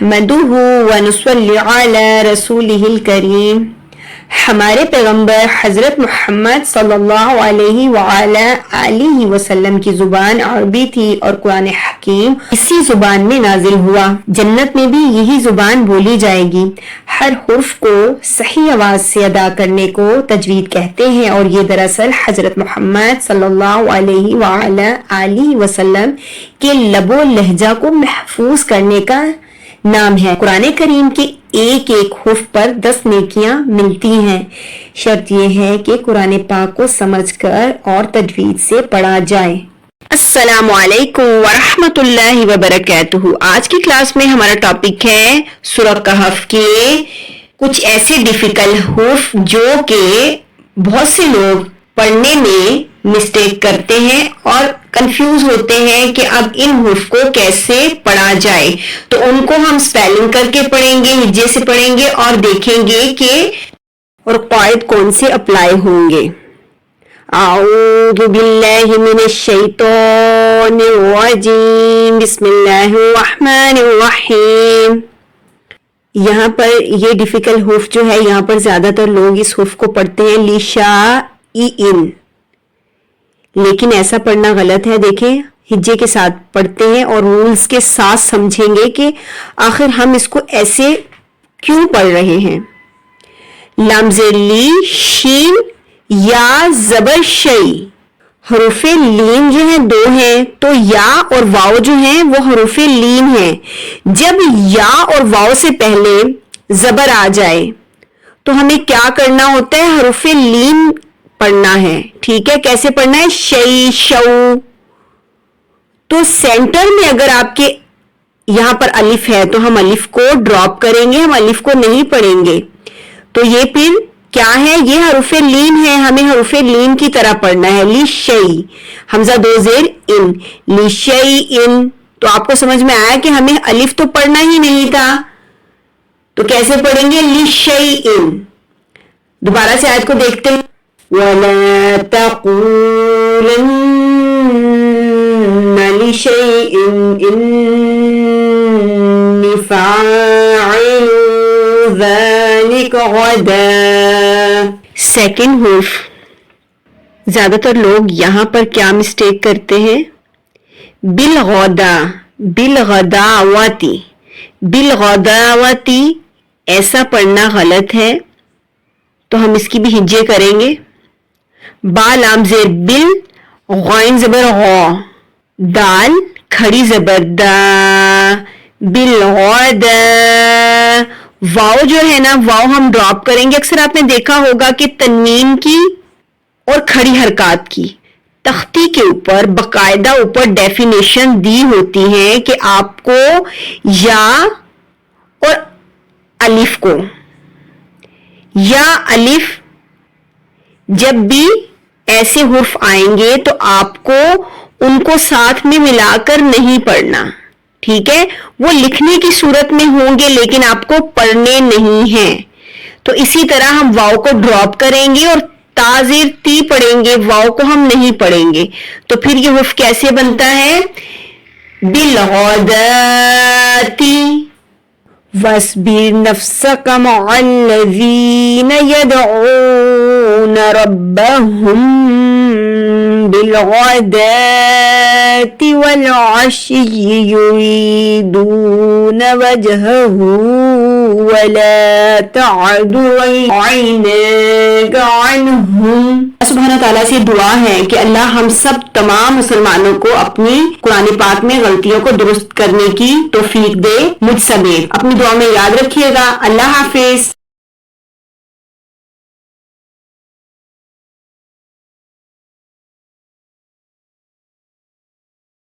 نحمدہ ونصلی علی رسولہ الکریم۔ ہمارے پیغمبر حضرت محمد صلی اللہ علیہ وآلہ آلہ وسلم کی زبان عربی تھی اور قرآن حکیم اسی زبان میں نازل ہوا۔ جنت میں بھی یہی زبان بولی جائے گی۔ ہر حرف کو صحیح آواز سے ادا کرنے کو تجوید کہتے ہیں، اور یہ دراصل حضرت محمد صلی اللہ علیہ وآلہ آلہ وسلم کے لب و لہجہ کو محفوظ کرنے کا نام ہے۔ قرآن کریم کے ایک ایک حرف پر 10 نیکیاں ملتی ہیں۔ شرط یہ ہے کہ قرآن پاک کو سمجھ کر اور تجوید سے پڑھا جائے۔ السلام علیکم ورحمۃ اللہ وبرکاتہ۔ آج کی کلاس میں ہمارا ٹاپک ہے سورہ کہف کے کچھ ایسے ڈیفیکلٹ حرف جو کہ بہت سے لوگ پڑھنے میں مسٹیک کرتے ہیں اور کنفیوز ہوتے ہیں کہ اب ان حروف کو کیسے پڑھا جائے۔ تو ان کو ہم سپیلنگ کر کے پڑھیں گے، ہجے سے پڑھیں گے اور دیکھیں گے کہ اور قواعد کون سے اپلائی ہوں گے۔ اعوذ باللہ من الشیطان الرجیم، بسم اللہ الرحمن الرحیم۔ یہاں پر یہ ڈیفیکلٹ حرف جو ہے، یہاں پر زیادہ تر لوگ اس حرف کو پڑھتے ہیں لیشائن، لیکن ایسا پڑھنا غلط ہے۔ دیکھیں ہجے کے ساتھ پڑھتے ہیں اور رولز کے ساتھ سمجھیں گے کہ آخر ہم اس کو ایسے کیوں پڑھ رہے ہیں۔ لام زیر لی، شین یا زبر شئی۔ حروف لین جو ہیں 2 ہیں، تو یا اور واو جو ہیں وہ حروف لین ہیں۔ جب یا اور واو سے پہلے زبر آ جائے تو ہمیں کیا کرنا ہوتا ہے؟ حروف لین پڑھنا ہے۔ ٹھیک ہے، کیسے پڑھنا ہے؟ شئی، شو۔ تو سینٹر میں اگر آپ کے یہاں پر الف ہے تو ہم الف کو ڈراپ کریں گے، ہم الف کو نہیں پڑھیں گے۔ تو یہ پھر کیا ہے؟ یہ حروف لین ہے، ہمیں حروف لین کی طرح پڑھنا ہے۔ لی شئی، حمزہ 2 زیر ان، لی شئی ان۔ تو آپ کو سمجھ میں آیا کہ ہمیں الف تو پڑھنا ہی نہیں تھا، تو کیسے پڑھیں گے؟ لی شئی ان۔ دوبارہ سے آیت کو دیکھتے ہیں۔ وَلَا تَقُولَنَّ لِشَيْءٍ إِنِّي فَاعِلٌ ذَلِكَ غَدًا۔ سیکنڈ حرف، زیادہ تر لوگ یہاں پر کیا مسٹیک کرتے ہیں؟ بالغدا، بالغداوتی، بالغداوتی ایسا پڑھنا غلط ہے، تو ہم اس کی بھی ہجے کریں گے۔ با لام زیر بل، غائن زبر غو، دال کھڑی زبر دا، بالغدا۔ واو جو ہے نا، واو ہم ڈراپ کریں گے۔ اکثر آپ نے دیکھا ہوگا کہ تنوین کی اور کھڑی حرکات کی تختی کے اوپر باقاعدہ اوپر ڈیفینیشن دی ہوتی ہے کہ آپ کو یا اور الف کو، یا الف جب بھی ایسے حرف آئیں گے تو آپ کو ان کو ساتھ میں ملا کر نہیں پڑھنا۔ ٹھیک ہے، وہ لکھنے کی صورت میں ہوں گے لیکن آپ کو پڑھنے نہیں ہیں۔ تو اسی طرح ہم واو کو ڈراپ کریں گے اور تا زیر تی پڑھیں گے، واو کو ہم نہیں پڑھیں گے۔ تو پھر یہ حرف کیسے بنتا ہے؟ بالغداتی۔ وَاصْبِرْ نَفْسَكَ مَعَ الَّذِينَ يَدْعُونَ رَبَّهُمْ بِالْغَدَاةِ وَالْعَشِيِّ يُرِيدُونَ وَجْهَهُ وَلَا تَعْدُ عَيْنَاكَ عَنْهُمْ۔ سبحانہ تعالیٰ سے دعا ہے کہ اللہ ہم سب تمام مسلمانوں کو اپنی قرآن پاک میں غلطیوں کو درست کرنے کی توفیق دے، مجھ سمیت۔ اپنی دعا میں یاد رکھیے گا۔ اللہ حافظ۔